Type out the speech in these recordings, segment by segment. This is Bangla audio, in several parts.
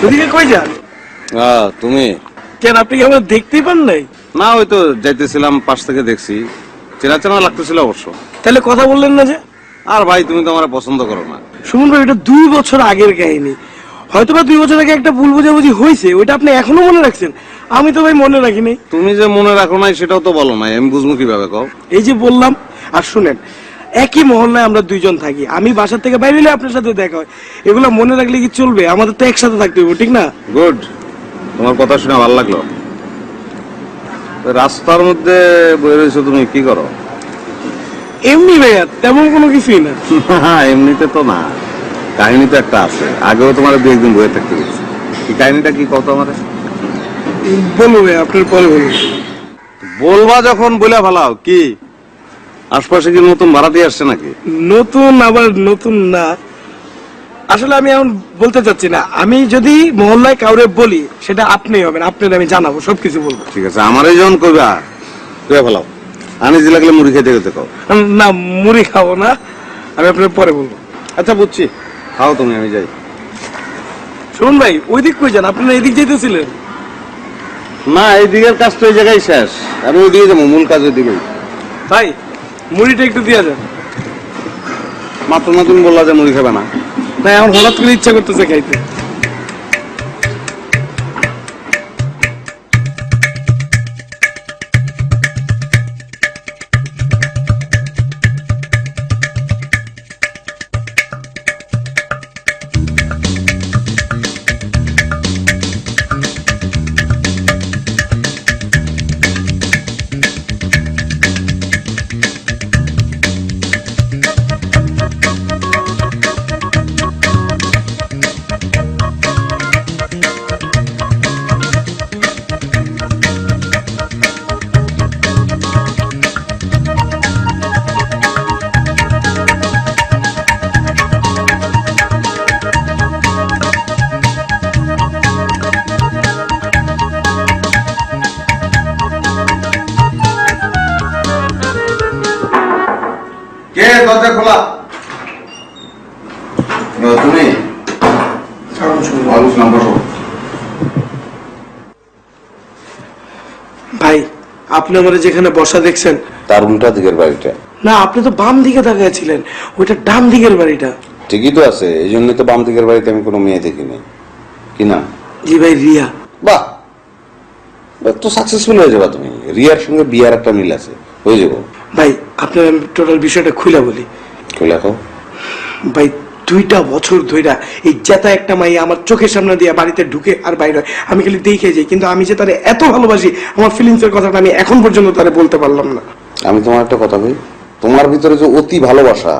ওদিকে কই যান? তুমি কেন, আপনি কি আমার দেখতেই পান নাই? না, ওই তো যাইতেছিলাম, পাশ থেকে দেখছি, চেনা চেনা লাগতেছিল অবশ্য। তাহলে কথা বললেন না যে? আর ভাই, তুমি তো আমার পছন্দ করো না। সুমন ভাই, এটা 2 বছর আগের কাহিনী। হয়তোবা 2 বছর আগে একটা ভুল বোঝাবুঝি হয়েছে, ওইটা আপনি এখনো মনে রাখছেন। আমি তো ভাই মনে রাখি নাই। তুমি যে মনে রাখো নাই সেটাও তো বলো নাই, আমি বুঝবো কিভাবে কও? এই যে বললাম। আর শুনেন, একই মহল্লায় আমরা 2 জন থাকি, আমি বাসার থেকে বাইরে এলে আপনার সাথে দেখা হয়, এগুলো মনে রাখলে কি চলবে? আমাদের তো একসাথে থাকতে হবে, ঠিক না? গুড, তোমার কথা শুনে ভালো লাগলো। রাস্তার মধ্যে বয়ে রয়েছো, তুমি কি করো? এমনি ভাইয়া, তেমন কোনো কিছুই না। এমনিতে তো না, কাহিনী তো একটা আছে। আগেও তোমার 2 একদিন বয়ে থাকতে গেছি। এই কাহিনীটা কি কত আমারে? বলবো ভাইয়া, আপনার পরে বলবো। বলবা যখন বলে ভালাও। কি আশপাশে কি নতুন ভাড়াটি আসছে নাকি? নতুন আবার নতুন না, আসলে আমি এখন বলতে চাচ্ছি না। আমি যদি মহল্লায় কাউরে বলি, সেটা আপনিই হবেন, আপনার আমি জানাবো, সবকিছু বলবো। ঠিক আছে, আমারই যখন কইবা কইয়া ভালাও। আনি যে লাগলে মুড়ি খেতে খেতে খাও। না, মুড়ি খাবো না, আমি আপনার পরে বলবো। আচ্ছা বুঝছি, খাও তুমি, আমি যাই। শুনুন ভাই, ওই দিক কই যান? আপনারা এদিক যেতেছিলেন? না, এই দিকের কাজ তো এই জায়গায় শেষ, আমি ওই দিকে যাবো, মূল কাজ ওই দিকে। ভাই, মুড়িটা একটু দিয়ে যান। মাত্র না তুমি বললা যে মুড়ি খাবে না। না, এখন হঠাৎ করে ইচ্ছা করতেছে খাইতে। কে দরজা খোলা? তুমি? ভাই, আপনি আমার যেখানে বসা দেখছেন, তার উল্টা দিকের বাড়িটা। না, আপনি তো বাম দিকে তাকিয়েছিলেন, ওইটা ডান দিকের বাড়িটা। ঠিকই তো আছে, এই জন্য তো বাম দিকের বাড়িতে আমি কোনো মেয়ে দেখিনি। কি না? জি ভাই, রিয়া। বাহ, তো সাকসেসফুল হয়ে যাবা তুমি। রিয়ার সঙ্গে বিয়ার একটা মিল আছে, হয়ে যাবো। ভাই, আপনার আমি টোটাল বিষয়টা খুলে বলি। খুলে কও। ভাই, 2টা বছর ধইরা এই জেতা একটা মাই আমার চোখের সামনে দিয়ে বাড়িতে ঢুকে আর বাইরে হয়, আমি খালি দেখে যাই, কিন্তু আমি যে তারে এত ভালোবাসি, আমার ফিলিংস এর কথাটা আমি এখন পর্যন্ত তারে বলতে পারলাম না। আমি তোমার একটা কথা বলি, তোমার ভিতরে যে অতি ভালোবাসা,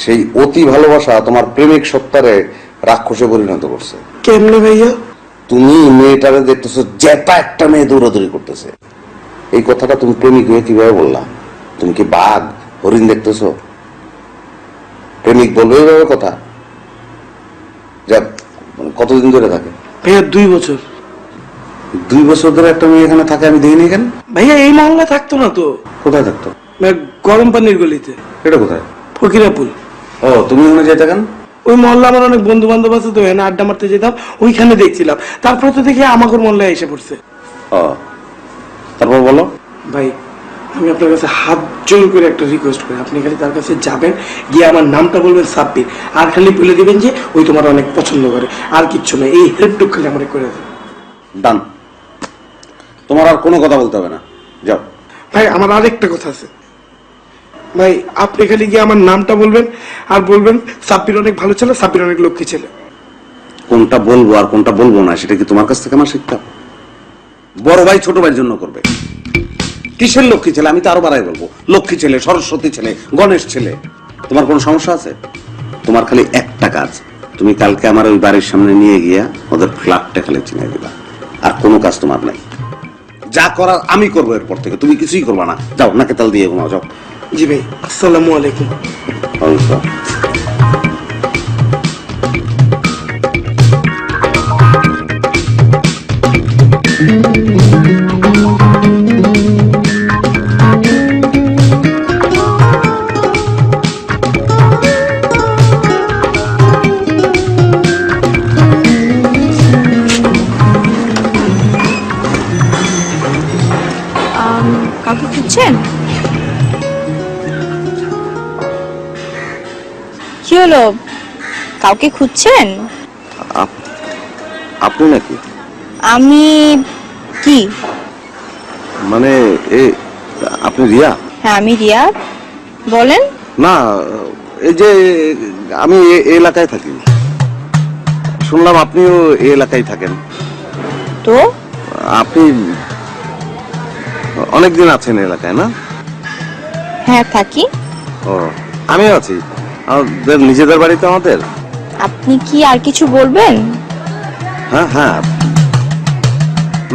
সেই অতি ভালোবাসা তোমার প্রেমিক সত্তারে রাক্ষসে পরিণত করছে। কেমনে ভাইয়া? তুমি মেয়েটারে দেখতেছো, জেতা একটা মেয়ে দৌড়াদৌড়ি করতেছে। এই কথাটা তুমি প্রেমিক হয়ে কিভাবে বললা? তুমি কি বাঘ হরিণ দেখতেছো? প্রেমিক বলবে এইভাবে কথা? যাক, কতদিন ধরে থাকে? ভাইয়া, 2 বছর। 2 বছর ধরে একটা মেয়ে এখানে থাকে, আমি দেখিনি কেন? ভাইয়া, এই মহল্লা থাকতো না তো। কোথায় থাকতো? গরম পানির গলিতে। এটা কোথায়? ফকিরাপুল। ও, তুমি ওখানে যেতে কেন? ওই মহল্লা আমার অনেক বন্ধু বান্ধব আছে তো, এখানে আড্ডা মারতে যেতাম, ওইখানে দেখছিলাম। তারপর তো দেখি আমাকে মহল্লায় এসে পড়ছে। ও, তারপর বলো। ভাই, আমি আপনার কাছে হাত জোর করে একটা রিকোয়েস্ট করি, আপনি খালি তার কাছে যাবেন, গিয়ে আমার নামটা বলবেন সাব্বির, আর খালি বলে দিবেন যে ওই তোমার অনেক পছন্দ করে, আর কিচ্ছু না। এই হেল্পটুক খালি আমার করে দেন। ডান, তোমার আর কোনো কথা বলতে হবে না, যাও। ভাই, আমার আরেকটা কথা আছে। ভাই, আপনি খালি গিয়ে আমার নামটা বলবেন, আর বলবেন সাব্বির অনেক ভালো ছেলে, সাব্বির অনেক লক্ষ্মী ছেলে। কোনটা বলবো আর কোনটা বলবো না সেটা কি তোমার কাছ থেকে আমার শিখতে হবে? বড় ভাই ছোট ভাইয়ের জন্য করবে। কিসের লক্ষ্মী ছেলে? আমি তো আরো বাড়াই বলবো, লক্ষ্মী ছেলে, সরস্বতী ছেলে, গণেশ ছেলে। তোমার কোনো সমস্যা আছে? তোমার খালি একটা কাজ, তুমি কালকে আমার ওই বাড়ির সামনে নিয়ে গিয়া ওদের ফ্ল্যাটটা খালি চিনে দিবা। আর কোনো কাজ তোমার নাই, যা করার আমি করবো এরপর থেকে, তুমি কিছুই করবা না। যাও, নাকে তাল দিয়ে ঘুমাও, যাও। জি ভাই, আসসালামু আলাইকুম। হলো, কাউকে খুঁজছেন? আপনি নাকি? আমি কি? মানে আপনি রিয়া? হ্যাঁ আমি রিয়া, বলেন। না, এই যে আমি এই এলাকায় থাকি, শুনলাম আপনিও এই এলাকায় থাকেন। তো আপনি অনেকদিন আছেন এই এলাকায়, না? হ্যাঁ থাকি। ও, আমিও আছি। আমাদের নিজেদের বাড়িতে আমাদের। আপনি কি আর কিছু বলবেন? হ্যাঁ হ্যাঁ,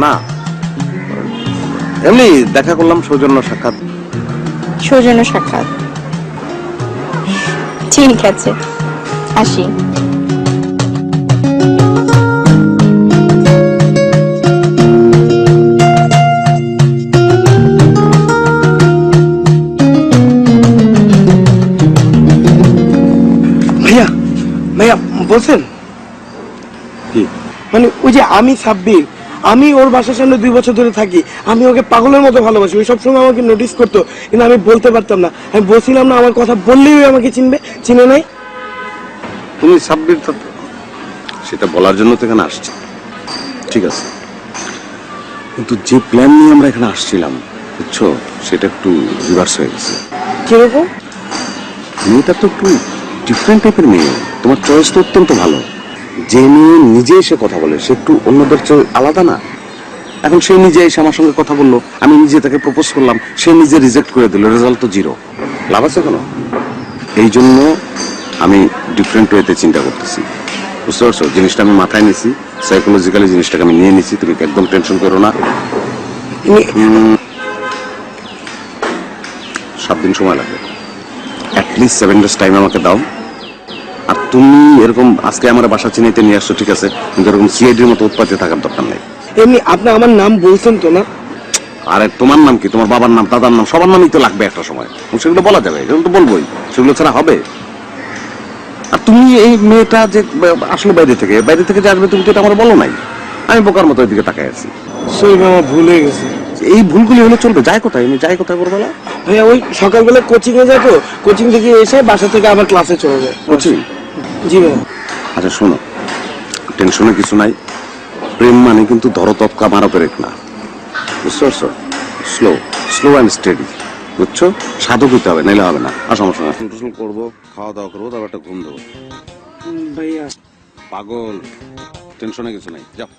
না এমনি দেখা করলাম, সৌজন্য সাক্ষাৎ। সৌজন্য সাক্ষাৎ, ঠিক আছে, আসি। ভাইয়া ভাইয়া বলছেন কি? মানে ওই যে আমি সাব্বির, আমি ওর বাসার সামনে 2 বছর ধরে থাকি, আমি ওকে পাগলের মতো ভালোবাসি, ওই সবসময় আমাকে নোটিস করতো, কিন্তু আমি বলতে পারতাম না। আমি বলছিলাম না আমার কথা বললেই ওই আমাকে চিনবে, চিনে নাই। তুমি সাব্বির, সেটা বলার জন্য তো এখানে আসছি, ঠিক আছে, কিন্তু যে প্ল্যান নিয়ে আমরা এখানে আসছিলাম, বুঝছো, সেটা একটু রিভার্স হয়ে গেছে। কিরকম? মেয়েটা তো একটু ডিফারেন্ট টাইপের মেয়ে, তোমার চয়েস তো অত্যন্ত ভালো। যে মেয়ে নিজে এসে কথা বলে সে একটু অন্যদের চেয়ে আলাদা না? এখন সে নিজে এসে আমার সঙ্গে কথা বললো, আমি নিজে তাকে প্রপোজ করলাম, সে নিজে রিজেক্ট করে দিল, রেজাল্ট তো 0। লাভ আছে কেন? এই জন্য আমি ডিফারেন্ট ওয়েতে চিন্তা করতেছি, বুঝতে পারছো? জিনিসটা আমি মাথায় নিছি, সাইকোলজিক্যালি জিনিসটাকে আমি নিয়ে নিছি, তুমি একদম টেনশন করো না। 7 দিন সময় লাগবে, অ্যাটলিস্ট 7 days টাইম আমাকে দাও। আর তুমি এরকম আজকে আমার বাসা চিনাইতে নিয়ে আসছো, ঠিক আছে, কিন্তু এরকম সিআইডির মতো উৎপাতে থাকার দরকার নেই। এমনি আপনি আমার নাম বলছেন তো না? আরে তোমার নাম কি? তোমার বাবার নাম, দাদার নাম, সবার নামই তো লাগবে একটা সময়, সেগুলো বলা যাবে, এগুলো তো বলবোই, সেগুলো ছাড়া হবে? আর তুমি এই মেয়েটা যে আসলে বাইরে থেকে যে আসবে, তুমি তো এটা আমার বলো নাই। আমি বোকার মতো ওইদিকে তাকাই আছি। সই আমার ভুল হয়ে গেছে। এই ভুলগুলি হলে চলবে? যায় কোথায়? আমি যাই কোথায় করবো? ভাইয়া ওই সকালবেলা কোচিং এ যায় তো, কোচিং থেকে এসে বাসা থেকে আবার ক্লাসে চলে যায়। কোচিং? জি ভাইয়া। আচ্ছা শোনো, টেনশনে কিছু নাই, প্রেম মানে কিন্তু ধরো তৎকা মারো পেরেক না, বুঝতে পারছো? স্লো স্লো অ্যান্ড স্টেডি, বুঝছো? সাধু হইতে হবে, নাইলে হবে না। আর সমস্যা না, টুসল করবো, খাওয়া দাওয়া করবো, তারপর একটা ঘুম দেবো। ভাইয়া পাগল, টেনশনে কিছু নাই, যাও।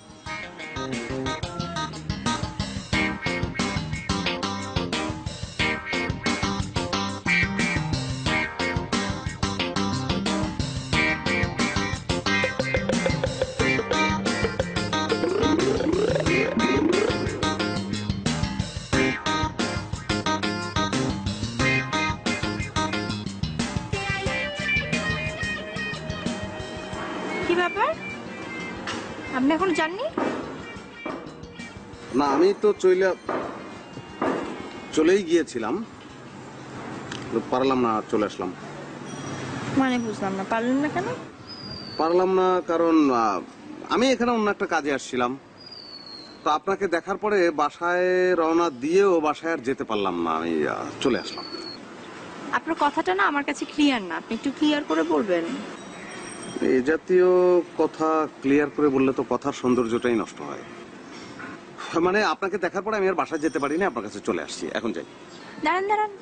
কি ব্যাপার, আপনি এখনো জাননি? না, আমি তো চলেই গিয়েছিলাম, পারলাম না, চলে আসলাম। মানে বুঝলাম না, পারলেন না কেন? পারলাম না কারণ আমি এখানে অন্য একটা কাজে আসছিলাম, তো আপনাকে দেখার পরে বাসায় রওনা দিয়েও বাসায় আর যেতে পারলাম না, আমি চলে আসলাম। আপনার কথাটা না আমার কাছে ক্লিয়ার না, আপনি একটু ক্লিয়ার করে বলবেন। এই জাতীয় কথা ক্লিয়ার করে বললে তো কথার সৌন্দর্যটাই নষ্ট হয়। মানে আপনাকে দেখার পরে আমি আর বাসায় যেতে পারি না, আপনার কাছে চলে আসছি, এখন যাই। দাঁড়ান দাঁড়ান,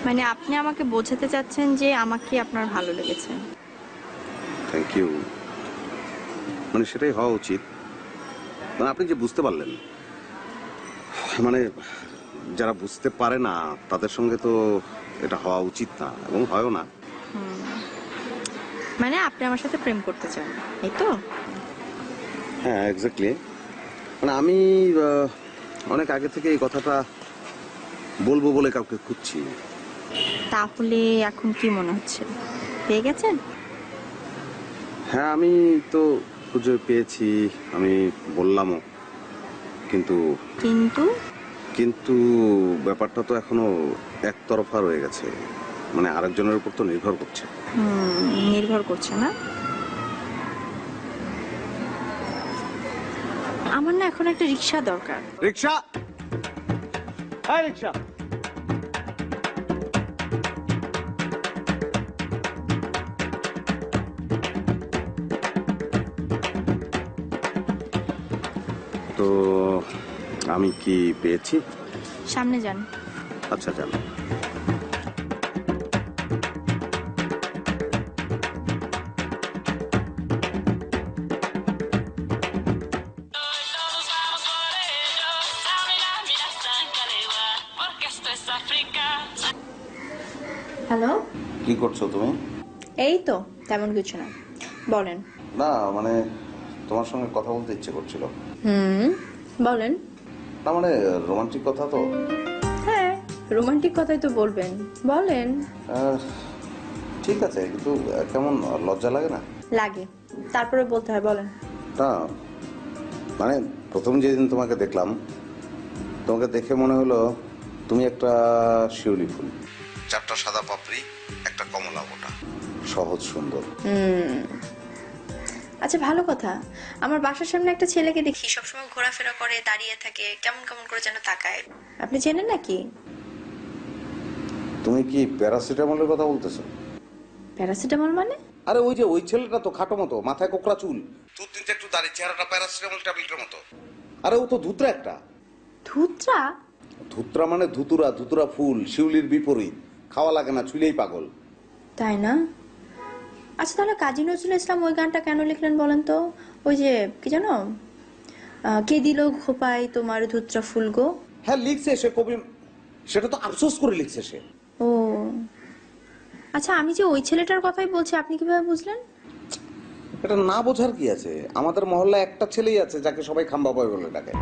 মানে আপনি আমাকে বোঝাতে চাচ্ছেন যে আমাকে আপনার ভালো লেগেছে? থ্যাংক ইউ, মানে সেটাই হওয়া উচিত। মানে আপনি যে বুঝতে পারলেন, মানে যারা বুঝতে পারে না তাদের সঙ্গে তো এটা হওয়া উচিত না, এবং হয়ও না। মানে আপনি আমার সাথে প্রেম করতে চান, এই তো? হ্যাঁ এক্স্যাক্টলি, মানে আমি অনেক আগে থেকে এই কথাটা বলবো বলে কাউকে খুঁজছি। তাহলে এখন কি মনে হচ্ছে, পেয়ে গেছেন? হ্যাঁ আমি তো খুঁজে পেয়েছি, আমি বললামও, কিন্তু কিন্তু কিন্তু ব্যাপারটা তো এখনো একতরফা রয়ে গেছে, মানে আরেকজনের উপর তো নির্ভর করছে। নির্ভর করছে না? আমার না এখন একটা রিক্সা দরকার। রিক্সা? হ্যাঁ রিক্সা। তো আমি কি পেয়েছি? সামনে যান। আচ্ছা জান। হ্যালো। কি করছো তুমি? এই তো তেমন কিছু না, বলেন। না মানে তোমার সঙ্গে কথা বলতে ইচ্ছে করছিল। বলেন। না মানে রোমান্টিক কথা তো। হ্যাঁ, রোমান্টিক কথাই তো বলবেন, বলেন। ঠিক আছে, কিন্তু কেমন লজ্জা লাগে না? লাগে, তারপরে বলতে হয়, বলেন। না মানে প্রথম যেদিন তোমাকে দেখলাম, তোমাকে দেখে মনে হলো তুমি একটা শিউলি ফুল, 4টা সাদা পাপড়ি, একটা কমলা বোটা, সহজ সুন্দর। আচ্ছা, ভালো কথা। আমার বাসার সামনে একটা ছেলেকে দেখি, সবসময় ঘোরাফেরা করে, দাঁড়িয়ে থাকে, কেমন কেমন করে যেন তাকায়। আপনি চেনেন নাকি? তুমি কি প্যারাসিটামলের কথা বলতেছো? প্যারাসিটামল মানে? আরে ওই যে ওই ছেলেটা তো খাটো মতো, মাথায় কোকড়া চুল, চুল তিনটে একটু দাঁড়িয়ে, চেহারাটা প্যারাসিটামল ট্যাবলেটের মতো। আরে ও তো ধুতরা একটা। ধুত্রা? ধুতরা মানে ধুতুরা, ধুতুরা ফুল, শিউলির বিপরীত, খাওয়া লাগে না, ছুলেই পাগল। তাই না? আচ্ছা, তাহলে কাজী নজরুল ইসলাম ওই গানটা কেন লিখলেন বলেন তো? ওই যে কি জানো, কে দিল খোপায় তোমার ধুত্রা ফুল গো। হ্যাঁ লিখছে সে কবি, সেটা তো আফসোস করে লিখছে সে। ও আচ্ছা, আমি যে ওই ছেলেটার কথাই বলছি, আপনি কিভাবে বুঝলেন? এটা না বোঝার কি আছে? আমাদের মহল্লায় একটা ছেলেই আছে যাকে সবাই খাম্বা বয় বলে ডাকে।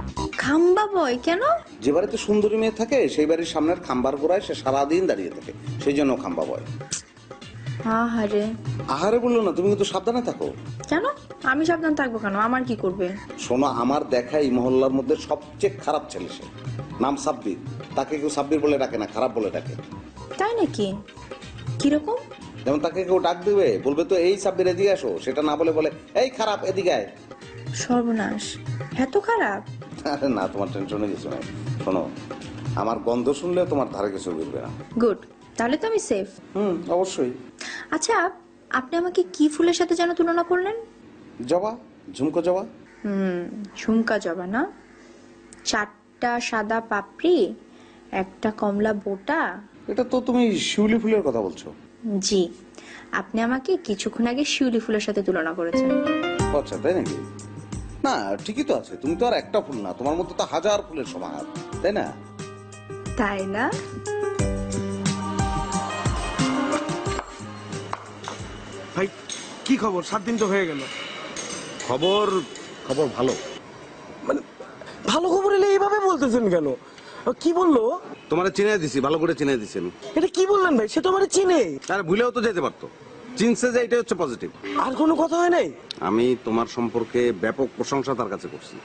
খাম্বা বয় কেন? যে বাড়িতে সুন্দরী মেয়ে থাকে সেই বাড়ির সামনের খাম্বার গোড়ায় সে সারাদিন দাঁড়িয়ে থাকে, সেই জন্য খাম্বা বয়। আহারে। আহারে বললো না, তুমি কিন্তু সাবধানে থাকো। কেন? আমি সাবধান থাকবো কেন? আমার কি করবে? শোনো, আমার দেখা এই মহল্লার মধ্যে সবচেয়ে খারাপ ছেলে সে, নাম সাব্বির। তাকে কেউ সাব্বির বলে ডাকে না, খারাপ বলে ডাকে। তাই নাকি? কিরকম? যেমন তাকে কেউ ডাক দেবে, বলবে তো এই সাব্বির এদিকে আসো, সেটা না বলে বলে এই খারাপ এদিকে আয়। সর্বনাশ, এত খারাপ? আরে না, তোমার টেনশনে কিছু নাই। শোনো, আমার গন্ধ শুনলেও তোমার ধারে কিছু ঘুরবে না। গুড, তাহলে তো আমি সেফ। অবশ্যই। আচ্ছা, আপনি আমাকে কি ফুলের সাথে যেন তুলনা করলেন? জবা, ঝুমকো জবা। ঝুমকা জবা না? 4টা সাদা পাপড়ি, একটা কমলা বোটা। এটা তো তুমি শিউলি ফুলের কথা বলছো। জি, আপনি আমাকে কিছুক্ষণ আগে শিউলি ফুলের সাথে তুলনা করেছেন। আচ্ছা, তাই নাকি? না ঠিকই তো আছে, তুমি তো আর একটা ফুল না, তোমার মতো তো হাজার ফুলের সমাহার, তাই না? তাই না? ভাই কি খবর? 7 দিন তো হয়ে গেল। খবর খবর ভালো। মানে ভালো খবর এলে এইভাবে বলতেছেন কেন? কি বললো? তোমারে চিনে দিছি, ভালো করে চিনে দিছি আমি। এটা কি বললেন ভাই? সে তো আমার চিনে। আরে ভুলেও তো যেতে পারতো, চিনছে যে এটাই হচ্ছে পজিটিভ। আর কোনো কথা হয় নাই? আমি তোমার সম্পর্কে ব্যাপক প্রশংসা তার কাছে করছি।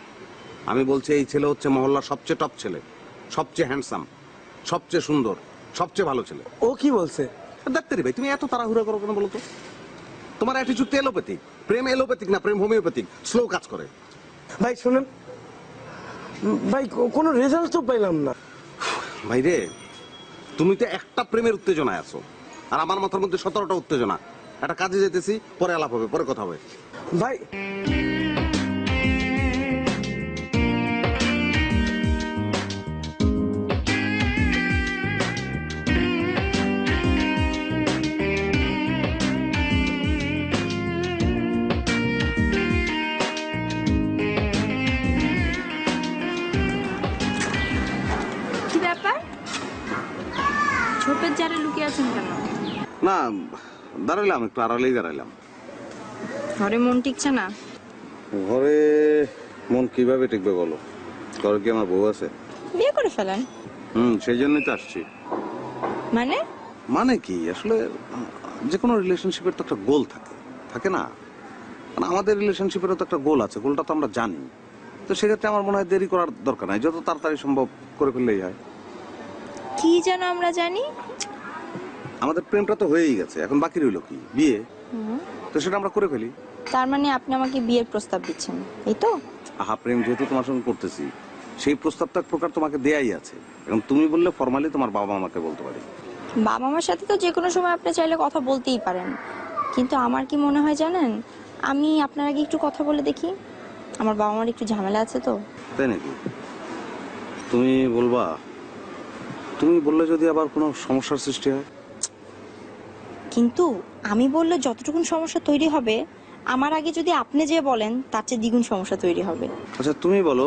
আমি বলছি এই ছেলে হচ্ছে মহল্লার সবচেয়ে টপ ছেলে, সবচেয়ে হ্যান্ডসাম, সবচেয়ে সুন্দর, সবচেয়ে ভালো ছেলে। ও কি বলছে? ডাক্তারি ভাই, তুমি এত তাড়াহুড়া করো কেন বলো তো? তোমার অ্যাটিটিউড এলোপ্যাথিক। প্রেম এলোপ্যাথিক না, প্রেম হোমিওপ্যাথিক, স্লো কাজ করে। ভাই শুনেন ভাই, কোনো রেজাল্ট তো পাইলাম না। ভাই রে, তুমি তো একটা প্রেমের উত্তেজনায় আছো, আর আমার মাথার মধ্যে 17টা উত্তেজনা। একটা কাজে যেতেছি, পরে আলাপ হবে, পরে কথা হবে। ভাই কি ব্যাপার? ছোপের জারে লুকিয়ে আছেন কেন? না দাঁড়াইলাম, একটু আড়ালেই দাঁড়াইলাম। ঘরে মন টিকছে না? ঘরে মন কিভাবে টিকবে বলো? ঘরে কি আমার বউ আছে? বিয়ে করে ফেলেন। সেই জন্যই তো আসছি। মানে? মানে কি আসলে, যে কোনো রিলেশনশিপের তো একটা গোল থাকে, থাকে না? মানে আমাদের রিলেশনশিপেরও তো একটা গোল আছে, গোলটা তো আমরা জানি। তো সেক্ষেত্রে আমার মনে হয় দেরি করার দরকার নাই, যত তাড়াতাড়ি সম্ভব করে ফেললেই হয়। কি যেন আমরা জানি? আমাদের প্রেমটা তো হয়েই গেছে, এখন বাকি রইল কি? বিয়ে। তো সেটা আমরা করে ফেলি। তার মানে আপনি আমাকে বিয়ের প্রস্তাব দিচ্ছেন, এই তো? আহা, প্রেম যেহেতু তোমার সঙ্গে করতেছি, সেই প্রস্তাবটা এক প্রকার তোমাকে দেয়াই আছে। এখন তুমি বললে ফর্মালি তোমার বাবা আমাকে বলতে পারি। বাবা মার সাথে তো যে কোনো সময় আপনি চাইলে কথা বলতেই পারেন, কিন্তু আমার কি মনে হয় জানেন, আমি আপনার আগে একটু কথা বলে দেখি। আমার বাবা মার একটু ঝামেলা আছে তো। তাই নাকি? তুমি বলবা? তুমি বললে যদি আবার কোনো সমস্যার সৃষ্টি হয়? কিন্তু আমি বললে যতটুকুন সমস্যা তৈরি হবে, আমার আগে যদি আপনি যে বলেন তার চেয়ে দ্বিগুণ সমস্যা তৈরি হবে। আচ্ছা তুমি বলো,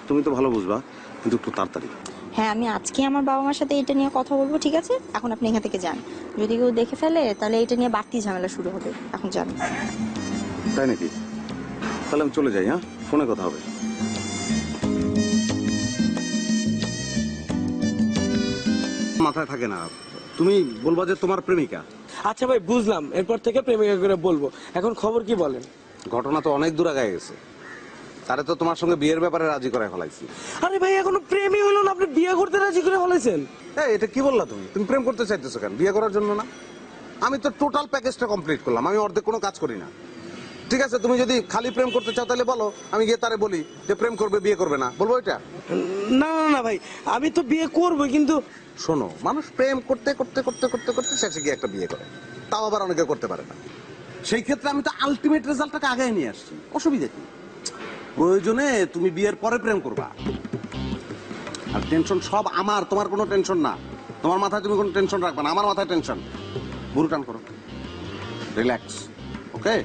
তুমি তো ভালো বুঝবা, কিন্তু একটু তাড়াতাড়ি। হ্যাঁ, আমি আজকে আমার বাবা মার সাথে এটা নিয়ে কথা বলবো, ঠিক আছে? এখন আপনি এখান থেকে যান। যদি কেউ দেখে ফেলে তাহলে এটা নিয়ে বাড়তি ঝামেলা শুরু হবে। এখন যান। তাই নাকি? তাহলে আমি চলে যাই। হ্যাঁ, ফোনে কথা হবে। মাথায় থাকে না, তুমি বলবা যে তোমার প্রেমিকা। আচ্ছা ভাই, বুঝলাম, এরপর থেকে প্রেমিকা করে বলবো। এখন খবর কি বলেন? ঘটনা তো অনেক দূর আগায় গেছে। তারে তো তোমার সঙ্গে বিয়ের ব্যাপারে রাজি করে ফেলাইছি। আরে ভাই, এখনো প্রেমই হলো না, আপনি বিয়ে করতে রাজি করে ফেলেছেন? এটা কি বললা তুমি? তুমি প্রেম করতে চাইতেছো কেন? বিয়ে করার জন্য না? আমি তো টোটাল প্যাকেজটা কমপ্লিট করলাম, আমি অর্ধেক কোনো কাজ করি না। ঠিক আছে, তুমি যদি খালি প্রেম করতে চাও তাহলে বলো, আমি গিয়ে তারে বলি যে প্রেম করবে, বিয়ে করবে না, বলবো এটা? না না না ভাই, আমি তো বিয়ে করবো, কিন্তু শোনো, মানুষ প্রেম করতে করতে করতে করতে করতে শেষে গিয়ে একটা বিয়ে করে, তাও আবার অনেকে করতে পারে না। সেই ক্ষেত্রে আমি তো আলটিমেট রেজাল্টটাকে আগে নিয়ে আসছি, অসুবিধা কি? প্রয়োজনে তুমি বিয়ের পরে প্রেম করবা। আর টেনশন সব আমার, তোমার কোনো টেনশন না। তোমার মাথায় তুমি কোনো টেনশন রাখবে না, আমার মাথায় টেনশন। বুড়ো টান করো, রিল্যাক্স, ওকে?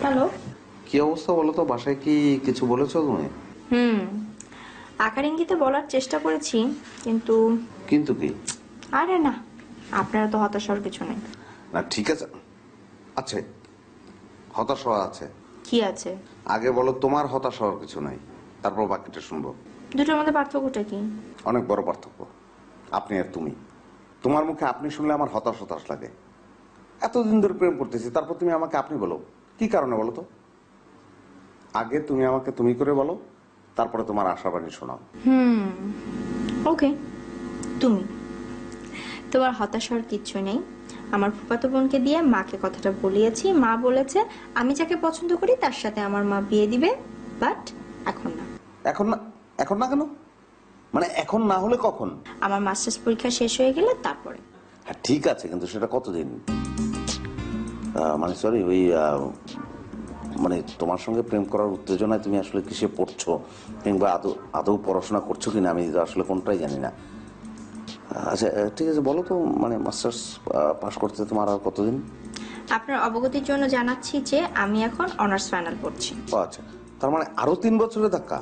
হ্যালো। কি অবস্থা বলো তো? বাসায় কি কিছু বলেছো তুমি? আকার ইঙ্গিতে বলার চেষ্টা করেছি, কিন্তু কিন্তু কি? আরে না, আপনারা তো হতাশার কিছু নেই। না ঠিক আছে, আছে, হতাশ হওয়া আছে। কি আছে? আগে বলো তোমার হতাশ হওয়ার কিছু নাই, তারপর বাকিটা শুনবো। দুটোর মধ্যে পার্থক্যটা কি? অনেক বড় পার্থক্য। আপনি আর তুমি। তোমার মুখে আপনি শুনলে আমার হতাশ হতাশ লাগে। এতদিন ধরে প্রেম করতেছি, তারপর তুমি আমাকে আপনি বলো, কি কারণে বলো তো? আগে তুমি আমাকে তুমি করে বলো, তারপরে তোমার আশাবাণী শোনাও। ওকে, তুমি। তোমার হতাশার কিচ্ছু নেই। আমার ফুফাতো বোনকে দিয়ে মাকে কথাটা বলিয়েছি, মা বলেছে আমি যাকে পছন্দ করি তার সাথে আমার মা বিয়ে দিবে, বাট এখন না। এখন না? এখন না কেন? মানে এখন না হলে কখন? আমার মাস্টার্স পরীক্ষা শেষ হয়ে গেলে তারপরে। হ্যাঁ ঠিক আছে, কিন্তু সেটা কতদিন? মানে সরি, ওই মানে তোমার সঙ্গে প্রেম করার উত্তেজনায় তুমি আসলে কিসে পড়ছো, কিংবা আদৌ পড়াশোনা করছো কিনা, আমি আসলে কোনটাই জানি না। আচ্ছা ঠিক আছে, বলো তো, মানে মাস্টার্স পাশ করতে তোমার আর কতদিন? আপনার অবগতির জন্য জানাচ্ছি যে আমি এখন অনার্স ফাইনাল পড়ছি। ও আচ্ছা, তার মানে আরো 3 বছরের ধাক্কা।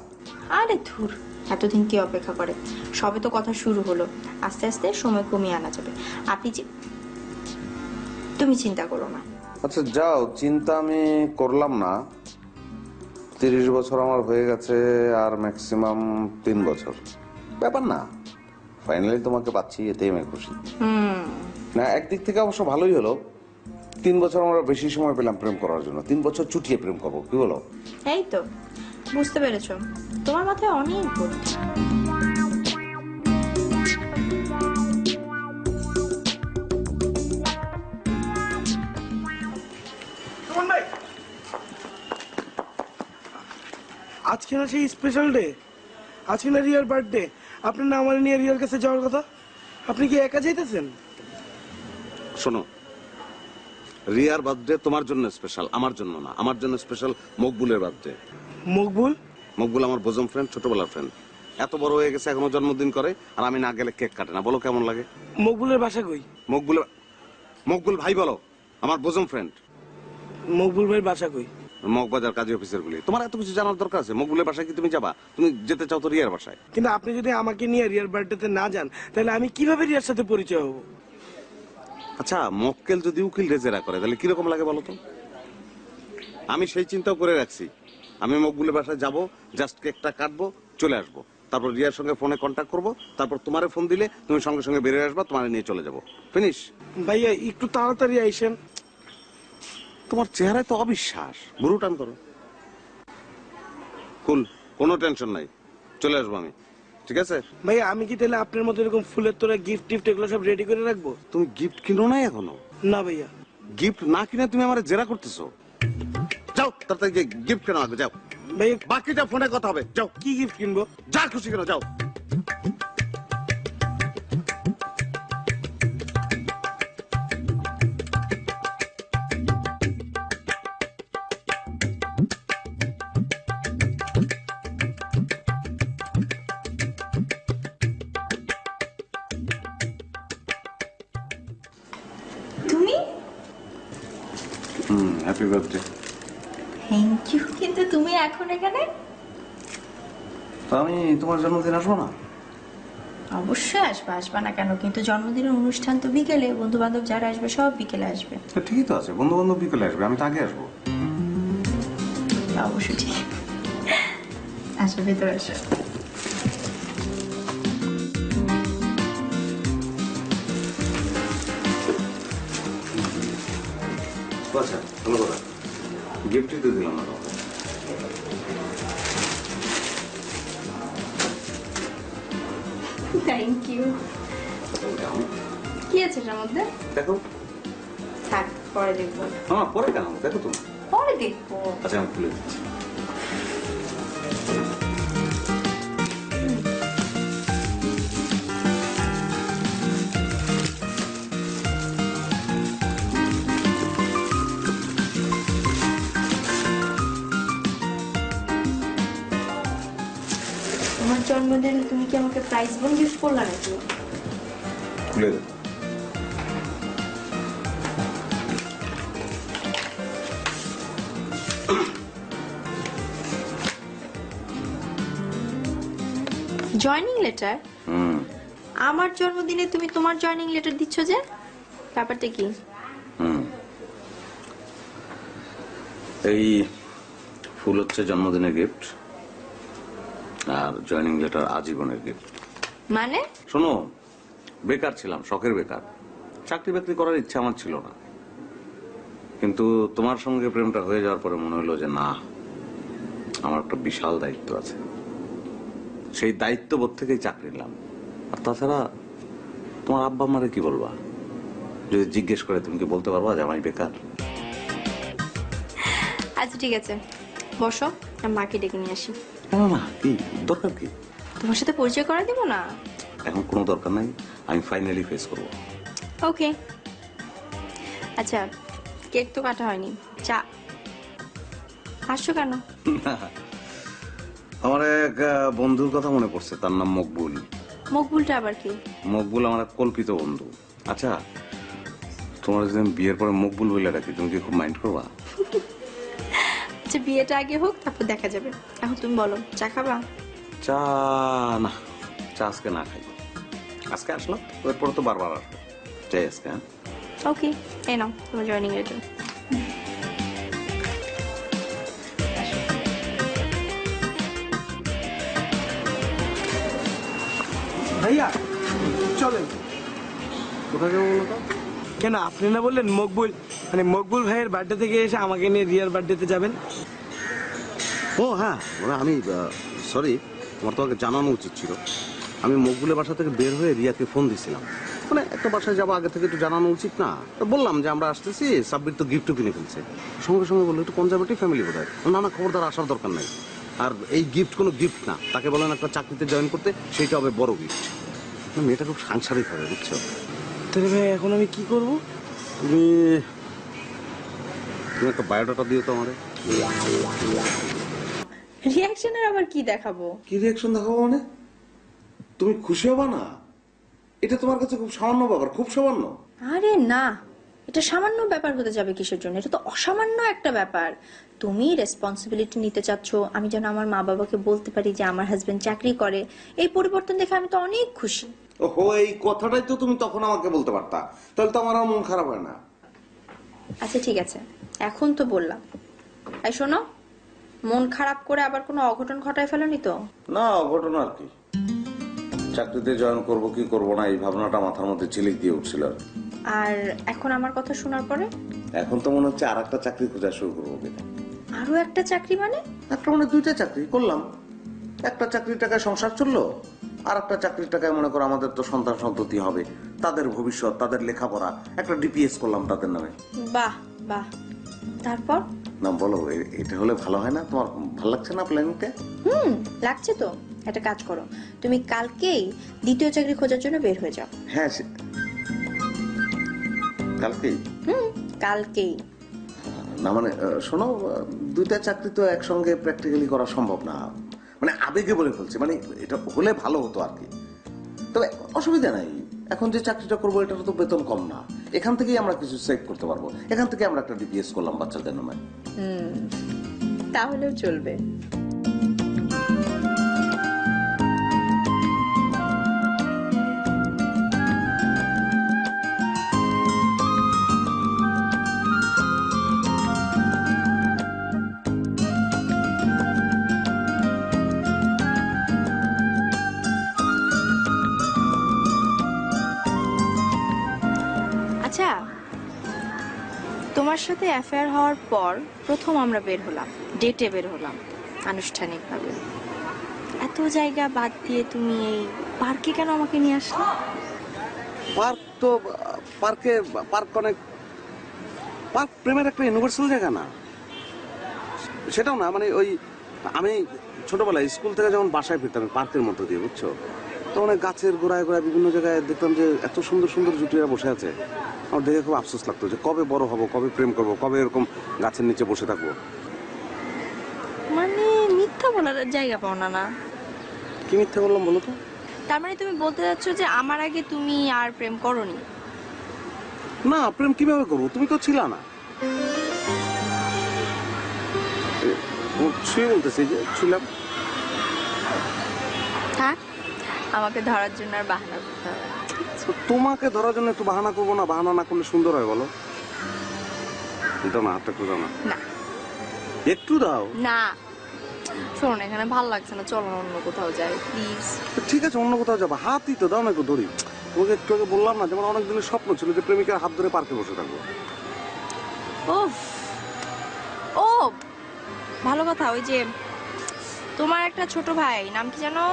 আরে ধুর, এতদিন কি অপেক্ষা করে? সবে তো কথা শুরু হলো, আস্তে আস্তে সময় কমিয়ে আনা যাবে। তুমি চিন্তা করো না। আচ্ছা যাও, চিন্তা আমি করলাম না। 30 বছর আমার হয়ে গেছে, আর ম্যাক্সিমাম 3 বছর, ব্যাপার না। ফাইনালি তোমাকে পাচ্ছি, এতেই আমি খুশি। না, একদিক থেকে অবশ্য ভালোই হলো। 3 বছর আমরা বেশি সময় পেলাম প্রেম করার জন্য। 3 বছর চুটিয়ে প্রেম করবো, কি বলো? এই তো বুঝতে পেরেছো, তোমার মাথায় অনেক বুদ্ধি। আজকে না সেই স্পেশাল ডে, আজকে না রিয়ার বার্থডে, আপনার না আমার নিয়ে রিয়ার কাছে যাওয়ার কথা, আপনি কি একা যাইতেছেন? শোনো, রিয়ার বার্থডে তোমার জন্য স্পেশাল, আমার জন্য না। আমার জন্য স্পেশাল মকবুলের বার্থডে। মকবুল? মকবুল আমার বোজম ফ্রেন্ড, ছোটবেলার ফ্রেন্ড। এত বড় হয়ে গেছে, এখনো জন্মদিন করে, আর আমি না গেলে কেক কাটে না। বলো কেমন লাগে? মকবুলের বাসা কই? মকবুল ভাই বলো, আমার বোজম ফ্রেন্ড। মকবুল ভাইয়ের বাসা কই? মগবাজার কাজী অফিসের গুলি। তোমার এত কিছু জানার দরকার আছে? মকবুলের বাসায় কি তুমি যাবা? তুমি যেতে চাও তো রিয়ার বাসায়। কিন্তু আপনি যদি আমাকে নিয়ে রিয়ার বার্থডেতে না যান, তাহলে আমি কিভাবে রিয়ার সাথে পরিচয় হব? আচ্ছা, মক্কেল যদি উকিল রেজেরা করে তাহলে কিরকম লাগে বলো তো? আমি সেই চিন্তাও করে রাখছি। আমি মকবুলের বাসায় যাব, জাস্ট কেকটা কাটবো, চলে আসবো, তারপর রিয়ার সঙ্গে ফোনে কন্ট্যাক্ট করবো, তারপর তোমারে ফোন দিলে তুমি সঙ্গে সঙ্গে বেরিয়ে আসবা, তোমার নিয়ে চলে যাবো, ফিনিশ। ভাইয়া একটু তাড়াতাড়ি আইসেন। তোমার চেহারায় তো অবিশ্বাস। বুড়ো টান করো। কুল, কোনো টেনশন নাই, চলে আসবো আমি, ঠিক আছে? ভাইয়া আমি কি তাহলে আপনার মতো এরকম ফুলের তোরা গিফট টিফট এগুলো সব রেডি করে রাখবো? তুমি গিফট কিনো নাই এখনো? না ভাইয়া। গিফট না কিনে তুমি আমার জেরা করতেছো? যাও তাড়াতাড়ি গিফট কেন আগে যাও। ভাইয়া বাকিটা ফোনে কথা হবে, যাও। কি গিফট কিনবো? যা খুশি কেন, যাও। Happy birthday. Thank you. কিন্তু তুমি এখন এখানে? আমি তোমার জন্মদিন আসবো না? অবশ্যই আসবে, আসবা না কেন? কিন্তু জন্মদিনের অনুষ্ঠান তো বিকেলে, বন্ধু বান্ধব যারা আসবে সব বিকেলে আসবে। ঠিকই তো আছে, বন্ধু বান্ধব বিকেলে আসবে, আমি তো আগে আসবো। অবশ্যই ঠিক। আসো ভেতরে আসো। আচ্ছা ভালো কথা, গিফটই তো দিলাম না তোমাকে। Thank you. কি আছে এটার মধ্যে? দেখো। থাক, পরে দেখবো। পরে কেন, দেখো তুমি। পরে দেখবো। আচ্ছা আমি খুলে দিচ্ছি। তোমার জন্মদিনে তুমি কি আমাকে প্রাইজ বোন গিফট করলা নাকি? খুলে দেবো। Joining letter? আমার জন্মদিনে তুমি তোমার জয়নিং লেটার দিচ্ছ যে, ব্যাপারটা কি? এই ফুল হচ্ছে জন্মদিনের গিফট, আর জয়নিং লেটার আজীবনের গিফট। মানে? শোনো, বেকার ছিলাম, শখের বেকার, চাকরি বাকরি করার ইচ্ছা আমার ছিল না, কিন্তু তোমার সঙ্গে প্রেমটা হয়ে যাওয়ার পরে মনে হলো যে না, আমার একটা বিশাল দায়িত্ব আছে, সেই দায়িত্ববোধ থেকেই চাকরি নিলাম। আর তাছাড়া তোমার আব্বা আমারে কি বলবা, যদি জিজ্ঞেস করে তুমি কি বলতে পারবা যে আমি বেকার? আচ্ছা ঠিক আছে, বসো, আমি মাকে ডেকে নিয়ে আসি। না না, কি দরকার, কি তোমার সাথে পরিচয় করা দিব না? এখন কোনো দরকার নাই, আমি ফাইনালি ফেস করবো। ওকে। আচ্ছা, কেক তো কাটা হয়নি, চা। আসছো কেন? আমার এক বন্ধুর কথা মনে পড়ছে, তার নাম মকবুল। মকবুলটা আবার কি? মকবুল আমার এক কল্পিত বন্ধু। আচ্ছা, তোমার যদি আমি বিয়ের পরে মকবুল বলে রাখি, তুমি কি খুব মাইন্ড করবা? আচ্ছা, বিয়েটা আগে হোক, তারপর দেখা যাবে। এখন তুমি বলো, চা খাবা? চা না, চা আজকে না খাই, আজকে আসলাম, এরপরে তো বারবার আসবো, চাই আজকে। হ্যাঁ ওকে, এই নাও তোমার জয়নিং লেটার। ভাইয়া চলেন। কোথায় যাবো বলো তো? কেন, আপনি না বললেন মকবুল, মানে মকবুল ভাইয়ের বার্থডে থেকে এসে আমাকে নিয়ে রিয়ার বার্থডেতে যাবেন? ও হ্যাঁ, মানে আমি সরি, তোমার তো আগে জানানো উচিত ছিল। আমি মকবুলের বাসা থেকে বের হয়ে রিয়াকে ফোন দিছিলাম, মানে একটা বাসায় যাবো, আগে থেকে একটু জানানো উচিত না? তো বললাম যে আমরা আসতেছি, সাব্বির তো গিফটও কিনে ফেলছে। সঙ্গে সঙ্গে বললো একটু কনজারভেটিভ ফ্যামিলি বোধ হয়। না না, খবরদার আসার দরকার নাই, আর এই গিফট কোনো গিফট না, তাকে বলেন একটা চাকরিতে জয়েন করতে, সেইটা হবে বড় গিফট। মেয়েটা খুব সাংসারিক হবে, বুঝছো? তাহলে ভাই এখন আমি কি করব? তুমি তুমি একটা বায়োডাটা দিও তো আমারে। রিঅ্যাকশনের আবার কি দেখাবো? কি রিয়াকশন দেখাবো মানে? তুমি খুশি হবা না? এটা তোমার কাছে খুব সামান্য ব্যাপার, খুব সামান্য। আরে না, এটা সামান্য ব্যাপার হতে যাবে কিসের জন্য? এটা তো অসামান্য একটা ব্যাপার। তুমি রেসপন্সিবিলিটি নিতে চাচ্ছ, আমি যেন আমার মা বাবাকে বলতে পারি যে আমার হাজবেন্ড চাকরি করে। এই পরিবর্তন দেখে আমি তো অনেক খুশি। ওহো, এই কথাটাই তো তুমি তখন আমাকে বলতে পারতা, তাহলে তো আমার আর মন খারাপ হয় না। আচ্ছা ঠিক আছে, এখন তো বললাম। এই শোনো, মন খারাপ করে আবার কোনো অঘটন ঘটায় ফেলোনি তো? না, ঘটনা আর কি, চাকরিতে জয়েন করবো কি করবো না এই ভাবনাটা মাথার মধ্যে ঝিলিক দিয়ে উঠছিল। আর এখন আমার কথা শোনার পরে এখন তো মনে হচ্ছে আর একটা চাকরি খোঁজা শুরু করবো কিনা। আরো একটা চাকরি মানে? একটা মানে দুইটা চাকরি করলাম, একটা চাকরির টাকায় সংসার চললো, আর একটা চাকরির টাকায় মনে করো আমাদের তো সন্তান সন্ততি হবে, তাদের ভবিষ্যৎ, তাদের লেখাপড়া, একটা ডিপিএস করলাম তাদের নামে। বাহ বাহ, তারপর? না বলো, এটা হলে ভালো হয় না? তোমার ভালো লাগছে না প্ল্যানিংটা? লাগছে তো। একটা কাজ করো, তুমি কালকেই দ্বিতীয় চাকরি খোঁজার জন্য বের হয়ে যাও। হ্যাঁ, কালকেই? কালকেই। না মানে শোনো, দুইটা চাকরি তো একসঙ্গে প্র্যাকটিক্যালি করা সম্ভব না, মানে আবেগে বলে ফেলছে, মানে এটা হলে ভালো হতো আর কি, তবে অসুবিধা নাই, এখন যে চাকরিটা করবো এটার তো বেতন কম না, এখান থেকেই আমরা কিছু সেভ করতে পারবো। এখান থেকে আমরা একটা ডিপিএস করলাম বাচ্চাদের নামে। তাহলেও চলবে। আচ্ছা, তোমার সাথে অ্যাফেয়ার হওয়ার পর প্রথম আমরা বের হলাম, ডেটে বের হলাম আনুষ্ঠানিকভাবে। এত জায়গা বাদ দিয়ে তুমি এই পার্কে কেন আমাকে নিয়ে আসলে? পার্ক তো পার্ক অনেক, পার্ক প্রেমের একটা ইউনিভার্সাল জায়গা না? সেটাও না, মানে ওই আমি ছোটবেলায় স্কুল থেকে যখন বাসায় ফিরতাম পার্কের মধ্যে দিয়ে, বুঝছো, তো অনেক গাছের গোড়ায় গোড়ায় বিভিন্ন জায়গায় দেখতাম যে এত সুন্দর সুন্দর জুটিরা বসে আছে। আমার দেখে খুব আফসোস লাগতো যে কবে বড় হব, কবে প্রেম করব, কবে এরকম গাছের নিচে বসে থাকবো। মানে মিথ্যা বলার জায়গা পাও না? না, কি মিথ্যা বললাম বলো তো? তার মানে তুমি বলতে যাচ্ছ যে আমার আগে তুমি আর প্রেম করোনি? না, প্রেম কিভাবে করবো, তুমি তো ছিল না। ছুঁয়ে বলতেছি যে ছিলাম। থাক, আমাকে ধরার জন্য আর বাহানা করতে হবে। তো তোমাকে ধরার জন্য একটু বাহানা করবো না? বাহানা না করলে সুন্দর হয় বলো? দাও না, হাতটা একটু দাও না। না, একটু দাও না, শোনো না, এখানে ভালো লাগছে না, চলো না অন্য কোথাও যাই প্লিজ। ঠিক আছে, অন্য কোথাও যাবো, হাতই তো দাও না, একটু ধরি। তোমাকে একটু আগে বললাম না, যেমন অনেক দিনের স্বপ্ন ছিল যে প্রেমিকার হাত ধরে পার্কে বসে থাকবো। ও ভালো কথা। ওই যে তোমার একটা ছোট ভাই, নাম কি জানো?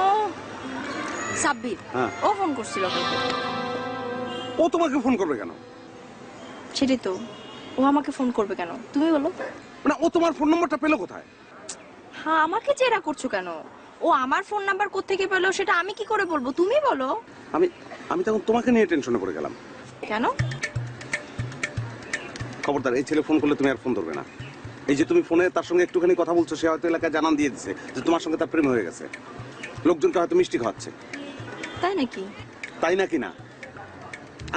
সাব্বির। হ্যাঁ। ও ফোন করছিল কালকে। ও তোমাকে ফোন করবে কেন? সেটাই তো, ও আমাকে ফোন করবে কেন তুমি বলো? মানে ও তোমার ফোন নম্বরটা পেলো কোথায়? হ্যাঁ, আমাকে জেরা করছো কেন? ও আমার ফোন নাম্বার কোত্থেকে পেলো সেটা আমি কি করে বলবো, তুমি বলো। আমি তখন তোমাকে নিয়ে টেনশনে পড়ে গেলাম। কেন? খবরদার, এই ছেলে ফোন করলে তুমি আর ফোন ধরবে না। এই যে তুমি ফোনে তার সঙ্গে একটুখানি কথা বলছো, সে হয়তো এলাকায় জানান দিয়ে দিচ্ছে যে তোমার সঙ্গে তার প্রেম হয়ে গেছে। লোকজনকে হয়তো মিষ্টি খাওয়াচ্ছে। তাই নাকি? তাই নাকি না?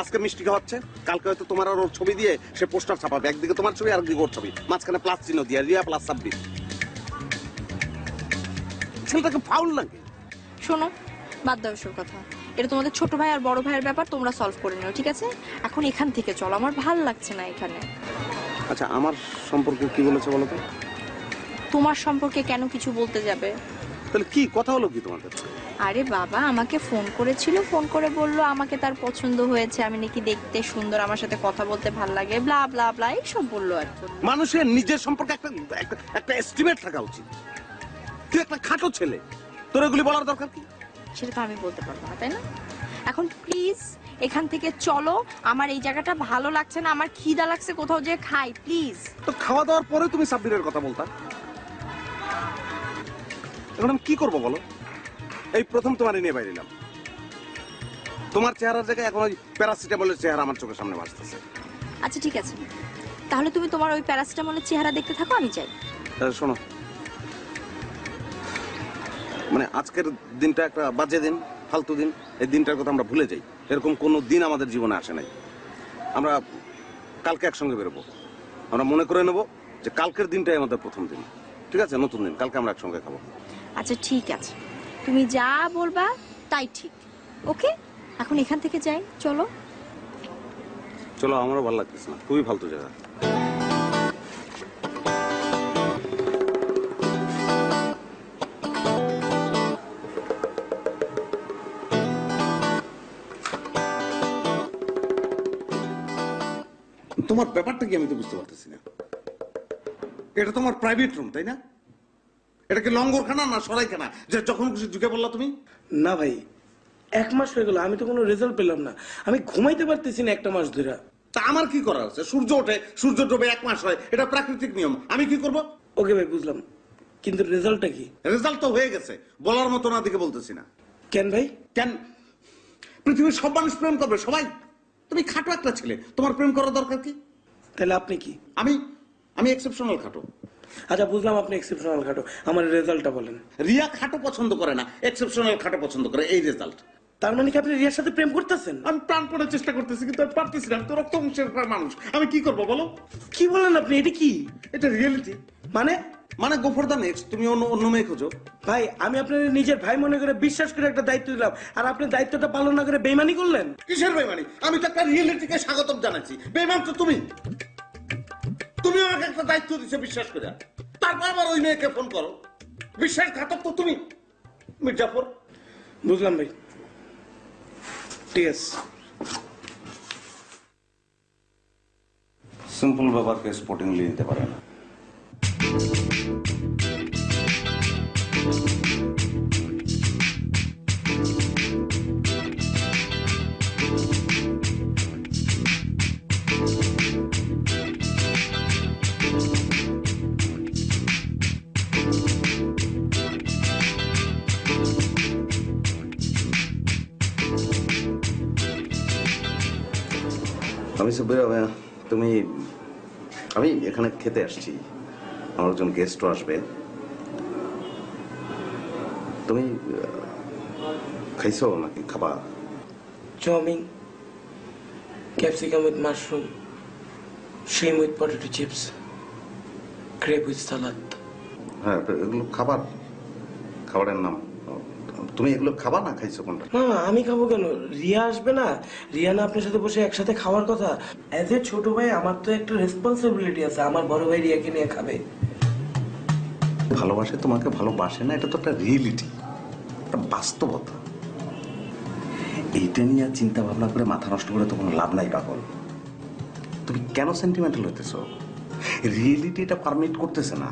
আজকে মিষ্টি খাওয়াচ্ছে, কালকে হয়তো তোমার আর ওর ছবি দিয়ে সে পোস্টার ছাপাবে, একদিকে তোমার ছবি আর একদিকে ওর ছবি, মাঝখানে প্লাস চিহ্ন দিয়ে রিয়া প্লাস সাব্বির। ছেলেটাকে ফাউল লাগে। শোনো, বাদ দাও এসব কথা। এটা তোমাদের ছোট ভাই আর বড় ভাইয়ের ব্যাপার, তোমরা সলভ করে নিও, ঠিক আছে? এখন এখান থেকে চলো, আমার ভাল লাগছে না এখানে। আচ্ছা, আমার সম্পর্কে কি বলেছে বলো তো? তোমার সম্পর্কে কেন কিছু বলতে যাবে? তাহলে কি কথা হলো কি তোমাদের? আরে বাবা, আমাকে ফোন করেছিল, ফোন করে বললো আমাকে তার পছন্দ হয়েছে, আমি নাকি দেখতে সুন্দর, আমার সাথে কথা বলতে ভাল লাগে, ব্লা ব্লা ব্লা, এইসব বললো আর কি। মানুষের নিজের সম্পর্কে একটা এস্টিমেট থাকা উচিত। তুই একটা খাটো ছেলে, তোর এগুলি বলার দরকার কি? সেটা তো আমি বলতে পারবো না, তাই না? এখন প্লিজ এখান থেকে চলো, আমার এই জায়গাটা ভালো লাগছে না, আমার খিদা লাগছে, কোথাও যে খাই প্লিজ। তো খাওয়া দাওয়ার পরে তুমি সাব্বিরের কথা বলতা। এখন আমি কি করবো বলো? এই প্রথম তোমার নিয়ে বাইরেলাম, তোমার চেহারার জায়গায় এখন ওই প্যারাসিটামলের চেহারা আমার চোখের সামনে ভাসতেছে। আচ্ছা ঠিক আছে, তাহলে তুমি তোমার ওই প্যারাসিটামলের চেহারা দেখতে থাকো, আমি যাই। শোনো, মানে আজকের দিনটা একটা বাজে দিন, ফালতু দিন। এই দিনটার কথা আমরা ভুলে যাই, এরকম কোনো দিন আমাদের জীবনে আসে নাই। আমরা কালকে একসঙ্গে বেরোবো, আমরা মনে করে নেবো যে কালকের দিনটাই আমাদের প্রথম দিন, ঠিক আছে? নতুন দিন, কালকে আমরা একসঙ্গে খাবো। আচ্ছা ঠিক আছে, তুমি যা বলবা তাই ঠিক। ওকে, এখন এখান থেকে যাই, চলো। চলো, আমারও ভালো লাগতেছে না, খুবই ফালতু জায়গা। তোমার ব্যাপারটা কি আমি তো বুঝতে পারতেছি না। এটা তোমার প্রাইভেট রুম, তাই না? এটা কি লঙ্গরখানা না সরাইখানা যে যখন খুশি ঢুকে পড়লা তুমি? না ভাই, 1 মাস হয়ে গেল, আমি তো কোনো রেজাল্ট পেলাম না, আমি ঘুমাইতে পারতেছি না 1 মাস ধরে। তা আমার কি করা আছে? সূর্য ওঠে, সূর্য ডোবে, 1 মাস হয়, এটা প্রাকৃতিক নিয়ম, আমি কি করব? ওকে ভাই, বুঝলাম, কিন্তু রেজাল্টটা কি? রেজাল্ট তো হয়ে গেছে, বলার মতো না দিকে বলতেছি না। কেন ভাই? কেন? পৃথিবীর সব মানুষ প্রেম করবে, সবাই। তুমি খাটো একটা ছেলে, তোমার প্রেম করার দরকার কি? তাহলে আপনি কি? আমি এক্সেপশনাল খাটো। আচ্ছা বুঝলাম, আপনি এক্সেপশনাল খাটো, আমার রেজাল্টটা বলেন। রিয়া খাটো পছন্দ করে না, এক্সেপশনাল খাটো পছন্দ করে, এই রেজাল্ট। তার মানে কি আপনি রিয়ার সাথে প্রেম করতেছেন? আমি প্রাণপণে চেষ্টা করতেছি কিন্তু আমি পারতেছি না। আমি তো রক্ত অংশের মানুষ, আমি কি করবো বলো? কি বলেন আপনি? এটা কি? এটা রিয়েলিটি। মানে মানে গো ফর দ্য নেক্সট, তুমি অন্য অন্য মেয়ে খোঁজো। ভাই, আমি আপনার নিজের ভাই মনে করে বিশ্বাস করে একটা দায়িত্ব দিলাম, আর আপনি দায়িত্বটা পালন না করে বেইমানি করলেন। কিসের বেমানি? আমি তো একটা রিয়েলিটিকে স্বাগতম জানাচ্ছি। বেমান তো তুমি। তুমি আমাকে একটা দায়িত্ব দিচ্ছ বিশ্বাস করে, তারপর আবার ওই মেয়েকে ফোন করো। বিশ্বাসঘাতক তো তুমি মির্জাফর। বুঝলাম ভাই, ঠিক আছে। সিম্পল ব্যাপারকে স্পোর্টিংলি নিতে পারে না। আমি তুমি, আমি এখানে খেতে আসছি, আমার একজন গেস্টও আসবে। তুমি খাইছো নাকি খাবা? Chowmein, capsicum with mushroom, shrimp with potato chips, crepe with salad. হ্যাঁ, এগুলো খাবার, খাবারের নাম। তুমি এগুলো খাবা না খাইছো কোনটা? না, আমি খাবো কেন? রিয়া আসবে না? রিয়া না আপনার সাথে বসে একসাথে খাওয়ার কথা? অ্যাজ এ ছোট ভাই আমার তো একটা রেসপন্সিবিলিটি আছে, আমার বড় ভাই রিয়াকে নিয়ে খাবে। ভালোবাসে তোমাকে, ভালোবাসে না, এটা তো একটা রিয়েলিটি, একটা বাস্তবতা। এইটা নিয়ে চিন্তা ভাবনা করে মাথা নষ্ট করে তো কোনো লাভ নাই পাগল। তুমি কেন সেন্টিমেন্টাল হইতেছো? রিয়েলিটি এটা পারমিট করতেছে না।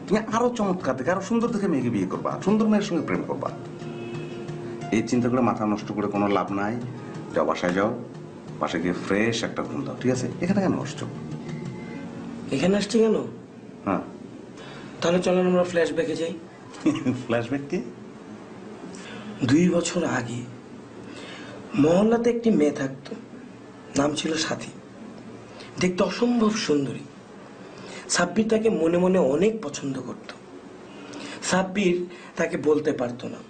তুমি আরো চমৎকার দেখে, আরো সুন্দর দেখে মেয়েকে বিয়ে করবা, সুন্দর মেয়ের সঙ্গে প্রেম করবা। এই চিন্তা করে মাথা নষ্ট করে কোনো লাভ নাই। যাও, বাসায় যাও, বাসায় গিয়ে ফ্রেশ একটা ঘুম দাও, ঠিক আছে? এখানে কেন আসছো? এখানে আসছি কেন? হ্যাঁ, তাহলে চলেন আমরা ফ্ল্যাশব্যাকে যাই। ফ্ল্যাশব্যাক কি? 2 বছর আগে মহল্লাতে একটি মেয়ে থাকতো, নাম ছিল সাথী। দেখতে অসম্ভব সুন্দরী। সাব্বির তাকে মনে মনে অনেক পছন্দ করত। সাব্বির তাকে বলতে পারতো না।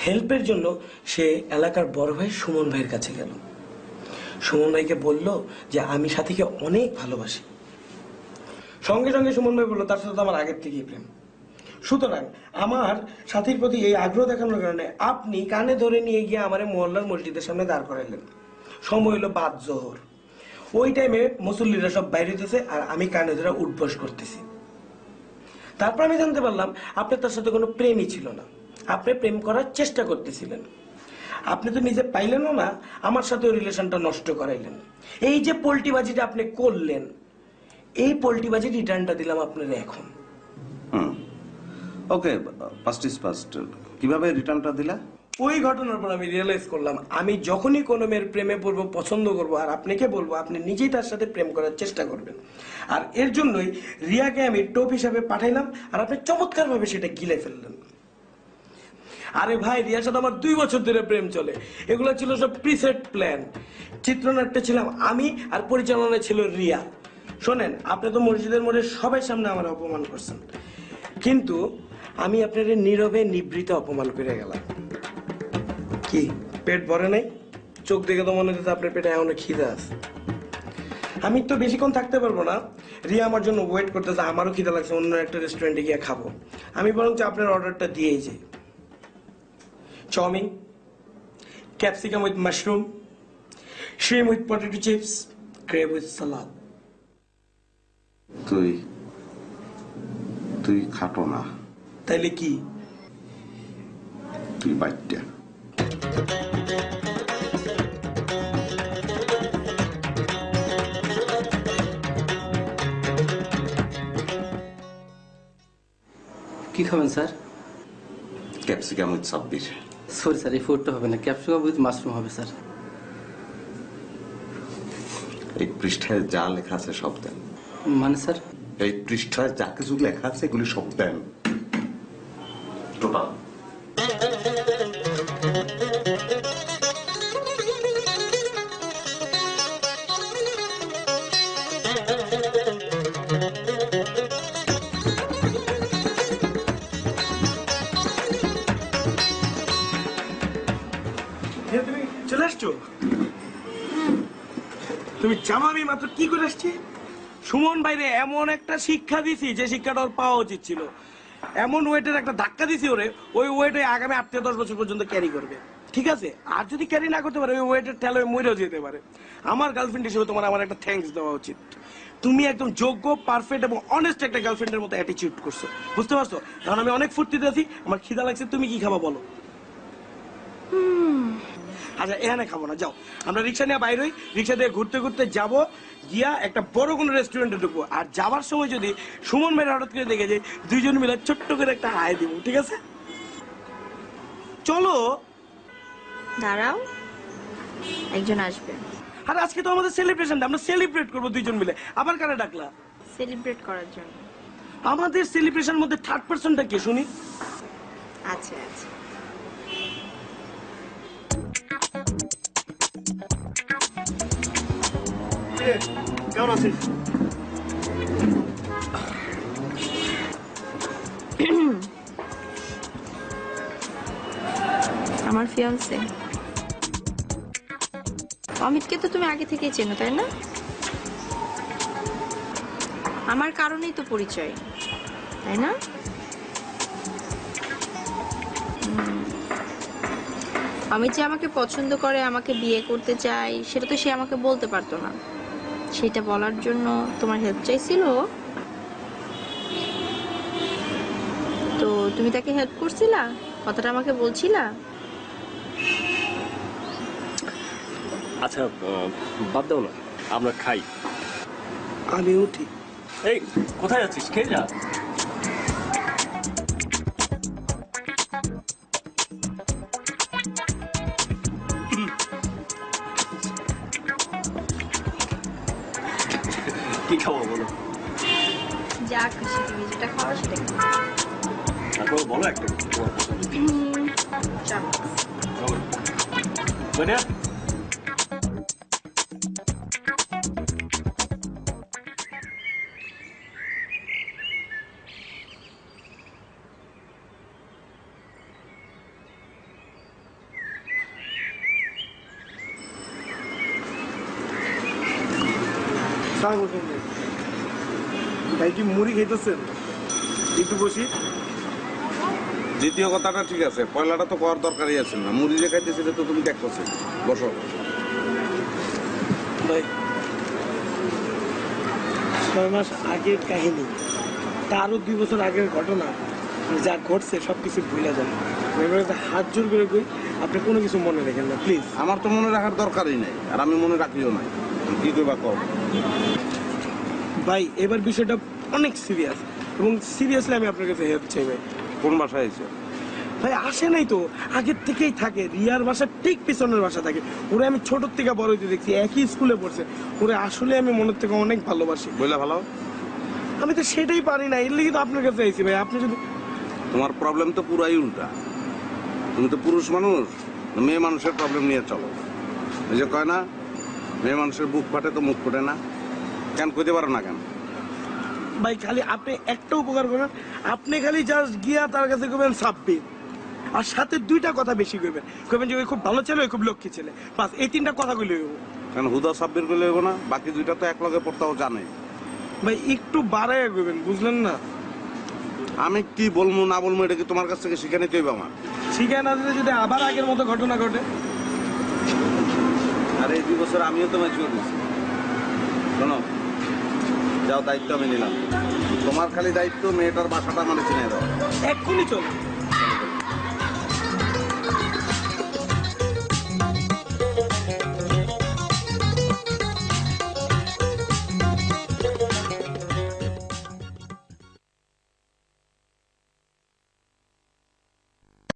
হেল্পের জন্য সে এলাকার বড় ভাই সুমন ভাইয়ের কাছে গেল। সুমন ভাইকে বলল যে আমি সাথীকে অনেক ভালোবাসি। সঙ্গে সঙ্গে সুমন ভাই বললো তার সাথে তো আমার আগের থেকেই প্রেম। সুতরাং আমার সাথীর প্রতি এই আগ্রহ দেখানোর কারণে আপনি কানে ধরে নিয়ে গিয়ে আমার মহল্লার মসজিদের সামনে দাঁড় করাইলেন। সময় হলো বাদ জোহর। ওই টাইমে মুসল্লিরা সব বাইরে হইতেছে আর আমি কানে ধরে উঠবস করতেছি। তারপর আমি জানতে পারলাম আপনার তার সাথে কোনো প্রেমই ছিল না, আপনি প্রেম করার চেষ্টা করতেছিলেন। আপনি তো নিজে পাইলেনও না, আমার সাথে ওই রিলেশনটা নষ্ট করাইলেন। এই যে পোল্টিবাজিটা আপনি করলেন, এই পোল্টিবাজি রিটার্নটা দিলাম আপনারা এখন। ওকে, ফার্স্ট ইজ ফার্স্ট। কিভাবে রিটার্নটা দিলা? ওই ঘটনার পর আমি রিয়েলাইজ করলাম আমি যখনই কোনো মেয়ের প্রেমে পড়বো, পছন্দ করবো, আর আপনাকে বলবো আপনি নিজেই তার সাথে প্রেম করার চেষ্টা করবেন। আর এর জন্যই রিয়াকে আমি টোপ হিসাবে পাঠাইলাম, আর আপনি চমৎকার ভাবে সেটা গিলে ফেললেন। আরে ভাই, রিয়ার সাথে আমার 2 বছর ধরে প্রেম চলে। এগুলো ছিল সব প্রিসেট প্ল্যান। চিত্রনাট্যে ছিলাম আমি আর পরিচালনায় ছিল রিয়া। শোনেন, আপনি তো মসজিদের মোড়ে সবাই সামনে আমার অপমান করছেন, কিন্তু আমি আপনার নীরবে নিবৃত অপমান করে গেলাম। কি পেট ভরে নাই? চোখ দেখে তো মনে হচ্ছে আপনার পেটে এখনো খিদে আছে। আমি তো বেশিক্ষণ থাকতে পারবো না। রিয়া আমার জন্য ওয়েট করতেছে, আমারও খিদে লাগছে, অন্য একটা রেস্টুরেন্টে গিয়ে খাবো। আমি বরঞ্চ আপনার অর্ডারটা দিয়েই যাই। Chowmein, capsicum with mushroom, shrimp with potato chips, crepe with salad. তুই তুই খাটো না, তাইলে কি? তুই বাচ্চা। কি খাবেন sir? Capsicum with Sabbir. Sorry sir, এই ফুডটা হবে না, ক্যাপসিকাম উইথ মাশরুম হবে স্যার। এই পৃষ্ঠায় যা লেখা আছে সব দেন। মানে স্যার? এই পৃষ্ঠায় যা কিছু লেখা আছে এগুলি সব দেন, টোটাল। চলে আসছো? তুমি জানো আমি মাত্র কি করে আসছি? সুমন বাইরে এমন একটা শিক্ষা দিছি যে শিক্ষাটা ওর পাওয়া উচিত ছিল। এমন ওয়েটের একটা ধাক্কা দিছি ওরে, ওই ওয়েটে আগামী 8 থেকে 10 বছর পর্যন্ত ক্যারি করবে। ঠিক আছে, আর যদি ক্যারি না করতে পারে ওই ওয়েটের ঠেলে মরেও যেতে পারে। আমার গার্লফ্রেন্ড হিসেবে তোমার আমার একটা থ্যাঙ্কস দেওয়া উচিত। তুমি একদম যোগ্য, পারফেক্ট এবং অনেস্ট একটা গার্লফ্রেন্ডের মতো অ্যাটিচিউড করছো, বুঝতে পারছো? কারণ আমি অনেক ফুর্তিতে আছি, আমার খিদা লাগছে, তুমি কি খাবা বলো? আচ্ছা এখানে খাবো না, যাও আমরা রিক্সা নিয়ে বাইরে হই, রিক্সা দিয়ে ঘুরতে ঘুরতে যাবো, গিয়া একটা বড় কোনো রেস্টুরেন্টে ঢুকবো। আর যাবার সময় যদি সুমন ভাইয়ের হঠাৎ করে দেখে যাই, দুইজন মিলে ছোট্ট করে একটা হাই দিব, ঠিক আছে? চলো। দাঁড়াও, একজন আসবে। আর আজকে তো আমাদের সেলিব্রেশন, আমরা সেলিব্রেট করবো দুইজন মিলে। আবার কারা ডাকলা? সেলিব্রেট করার জন্য। আমাদের সেলিব্রেশন মধ্যে থার্ড পার্সনটা কে শুনি? আচ্ছা আচ্ছা, কেমন আছিস? আমার ফিয়ান্সে অমিতকে তো তুমি আগে থেকেই চেনো, তাই না? আমার কারণেই তো পরিচয়, তাই না? অমিত যে আমাকে পছন্দ করে, আমাকে বিয়ে করতে চায়, সেটা তো সে আমাকে বলতে পারতো না। সেটা বলার জন্য তোমার হেল্প চাইছিল, তো তুমি তাকে হেল্প করছিলা, কথাটা আমাকে বলছিলা। আচ্ছা বাদ দাও না, আমরা খাই। আমি উঠি। এই কোথায় যাচ্ছিস? খেয়ে যা। কি খাবো বলো? যা খুশি তুমি যেটা খাওয়া সেটা তারপর বলো একটা কিছু তোমার পছন্দ। খাও। মানে ভাই কি মুড়ি খেতেছেন? একটু বসি। দ্বিতীয় কথাটা ঠিক আছে, পয়লাটা তো করার দরকারই আছে না। মুড়ি যে খাইতেছিল তো তুমি দেখতেছো। বসো। ভাই 6 মাস আগের কাহিনী, তারও 2 বছর আগের ঘটনা, যা ঘটছে সবকিছু ভুলে যান। এবার একটা হাত জোর করে কই, আপনি কোনো কিছু মনে রাখেন না প্লিজ। আমার তো মনে রাখার দরকারই নাই, আর আমি মনে রাখিও নাই। কি করবা কও? ভাই এবার বিষয়টা অনেক সিরিয়াস, এবং সিরিয়াসলি আমি আপনার কাছে হেল্প চাই ভাই। কোন বাসায় আইছো? ভাই আসে নাই তো, আগের থেকেই থাকে। রিয়ার বাসা ঠিক পিছনের বাসা থাকে। ওরা আমি ছোট থেকে বড় হইতে দেখছি, একই স্কুলে পড়ছে। ওরা আসলে আমি মনের থেকে অনেক ভালোবাসি। বইলা ভালো। আমি তো সেটাই পারি না, এর লিগে তো আপনার কাছে আইছি ভাই। আপনি যদি তোমার প্রবলেম তো পুরাই উল্টা। তুমি তো পুরুষ মানুষ, মেয়ে মানুষের প্রবলেম নিয়ে চলো। এই যে কয় না, মেয়ে মানুষের বুক ফাটে তো মুখ ফুটে না। কেন কইতে পারো না কেন? ভাই খালি আপনি একটা উপকার করেন, আপনি খালি জাস্ট গিয়া তার কাছে কবেন সাব্বির, আর সাথে 2টা কথা বেশি কইবেন। কইবেন যে ওই খুব ভালো ছেলে, ওই খুব লক্ষ্মী ছেলে, বাস এই 3টা কথা কইলে হইব। কেন হুদা সাব্বির করলে হইব না? বাকি 2টা তো এক লগে পড়তাও জানে। ভাই একটু বাড়াইয়া কইবেন, বুঝলেন না? আমি কি বলবো না বলবো এটা কি তোমার কাছ থেকে শিখে নিতে হইবে আমার? শিখায় না দিলে যদি আবার আগের মতো ঘটনা ঘটে। আর এই 2 বছর আমিও তো ম্যাচিওর হয়েছি। শোনো, যাও, দায়িত্ব আমি নিলাম। তোমার খালি দায়িত্ব মেয়েটার বাসাটা মানে চিনে দাও। এক্ষুনি চলো।